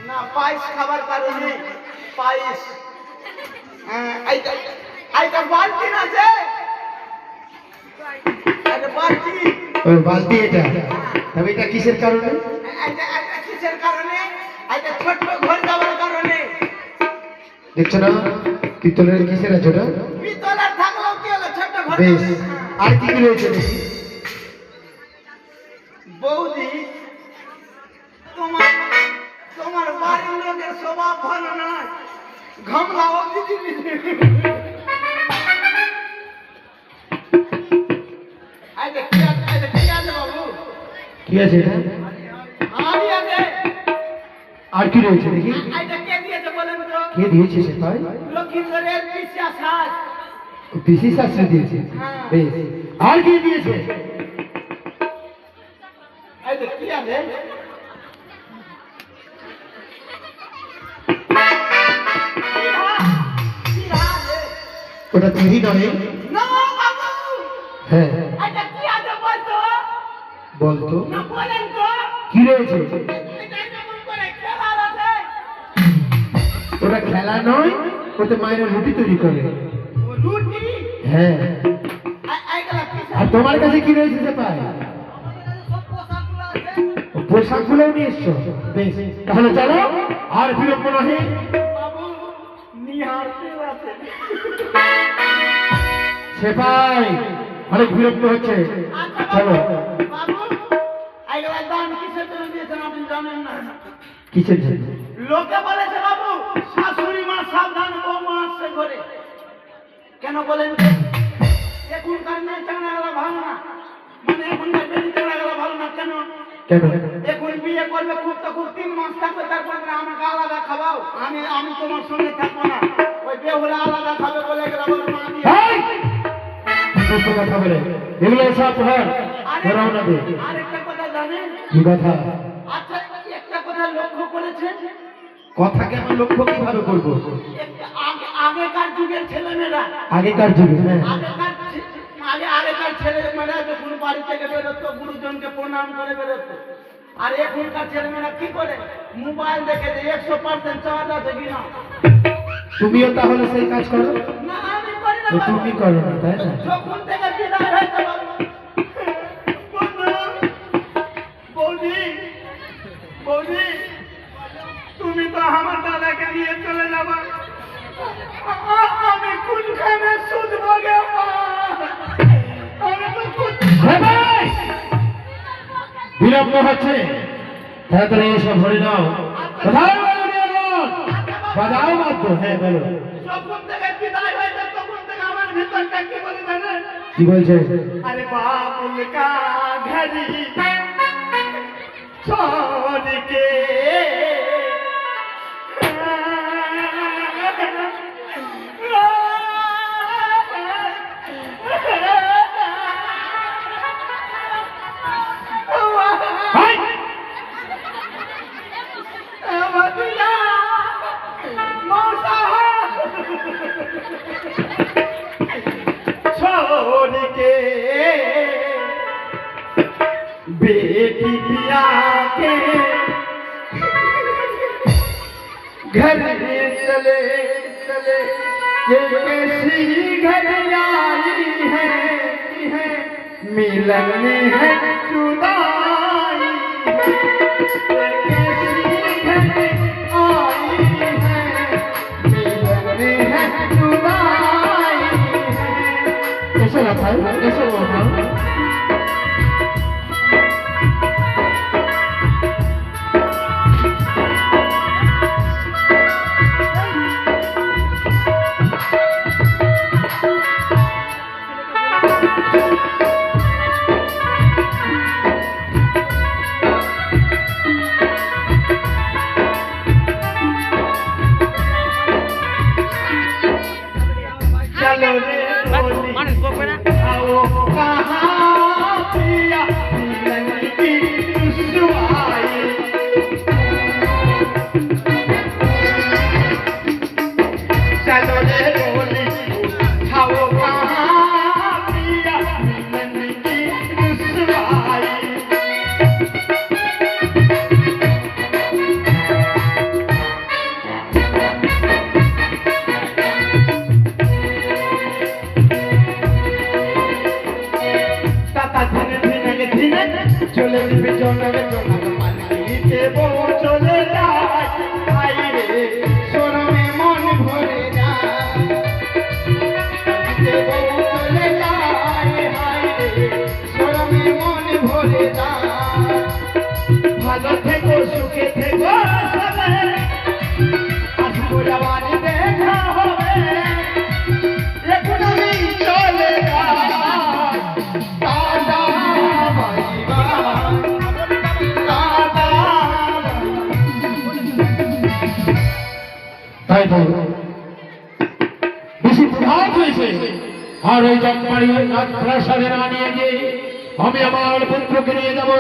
না পায়েস খাবার কারণে পায়েস এইটা বালতি না যে এটা বালতি ও বালতি এটা তবে এটা কিসের কারণে এটা কিসের কারণে এটা ছোট ঘর যাওয়ার কারণে দেখছো না পিতলের কিসের আছে ওটা পিতলের থাকলেও কি হলো ছোট ঘর বেশ আর কি কি রয়েছে দেখি বৌদি তোমার বাড়ির লোকের স্বভাব ভালো নয় ঘামলা অবধি দিবি কি আছে এটা আর কি রয়েছে দেখি কে দিয়েছে সে ভাই পিসি শাস্ত্রী দিয়েছে বেশ আর কি দিয়েছে ওটা তিহি নয় হ্যাঁ বলতো কি রয়েছে ওটা খেলা নয় ওতে মায়ের রুটি তৈরি করে হ্যাঁ আর তোমার কাছে কি রয়েছে সে পায় পোশাক গুলো নিয়ে এসছো বেশ তাহলে চলো আর বিলম্ব নহে সে পাই অনেক বিরক্ত হচ্ছে চলো কিসের জন্য লোকে বলেছে বাবু শাশুড়ি মা সাবধান বৌমা আসছে ঘরে কেন বলেন এখনকার মেয়ে চাঁড়া গেলা ভালো না মানে এখনকার বেশি চাঁড়া গেলা ভালো না কেন কেন এখন বিয়ে করবে খুব তো খুব 3 মাস থাকবে তারপর আমাকে আলাদা খাওয়াও আমি তোমার সঙ্গে থাকবো না ওই বেহুলা আলাদা খাবে বলে গেলাম কথা বলে এগুলো সব হয় আরেকটা কথা জানেন কি কথা আচ্ছা একটা কথা লক্ষ্য করেছেন কথাকে আমি লক্ষ্য কিভাবে করবো আগেকার যুগের ছেলেমেয়েরা আগেকার যুগে আগেকার ছেলেমেয়েরা যখন বাড়ি থেকে বেরোতো গুরুজনকে প্রণাম করে বেরোতো আর এখনকার ছেলেমেয়েরা কি করে মোবাইল দেখে 100% চাওয়া যাচ্ছে কিনা তুমিও তাহলে সেই কাজ করো না আমি করি না তুমি করো না তাই না যখন থেকে বিদায় হয়েছে বৌদি তুমি তো আমার দাদাকে নিয়ে চলে যাবা আমি কোনখানে শুধবো গে বিলম্ব হচ্ছে তাড়াতাড়ি এসব ভরে নাও কোথায় বাজাও মাত্র হ্যাঁ বলো যখন থেকে বিদায় হয়েছে তখন থেকে আমার ভিতরটা কি বলে জানেন কি বলছে अरे बाबुल का घरी छोड़ के छोड़ के बेटी पिया के घर चले चले ये कैसी घर आई है मिलन है जुदाई ये कैसी घर आई है मिलन है जुदाई এসো না ভাই এসো না चलो रे आओ कहाँ চলে দিবি জনের জনের পালকিতে বউ চলে যায় হাই রে শরমে মন ভরে যায় পালকিতে বউ চলে যায় হাই রে শরমে মন ভরে যায় ভালো থেকো সুখে থেকো সবে আসবো আবার দেখা হবে এখন আমি চলে যাই টাটা বাই বাই টাটা তাই তো বেশি প্রভাব হয়েছে আর ওই জন্মারি রাজপ্রাসাদে না নিয়ে গিয়ে আমি আমার পুত্রকে নিয়ে যাবো